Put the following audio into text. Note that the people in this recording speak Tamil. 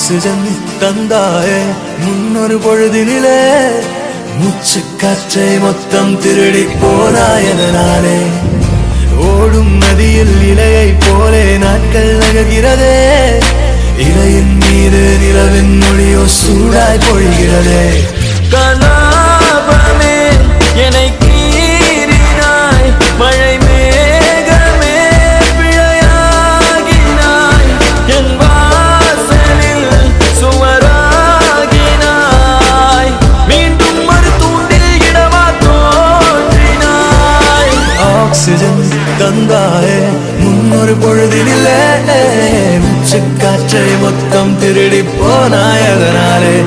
ஆக்சிஜன் தந்தாயே முன்னொரு பொழுதினிலே மூச்சு காற்றை மொத்தம் திருடி போனாயதனாலே ஓடும் நதியில் இலையை போலே நாட்கள் நகர்கிறதே இலையின் மீது நிலவின் மொழியோ சூடாய் பொழிகிறதே கலாபமே என்னை கீறினாய் மழை மேகமே பிழையாகினாய் என் வாசலில் சுவராகினாய் மீண்டும் ஒரு தூண்டில் இடமா தோன்றினாய் ஆக்சிஜன் தந்தாயே முன்னொரு பொழுதினிலே மூச்சு காற்றை மொத்தம் திருடி போனாயதனாலே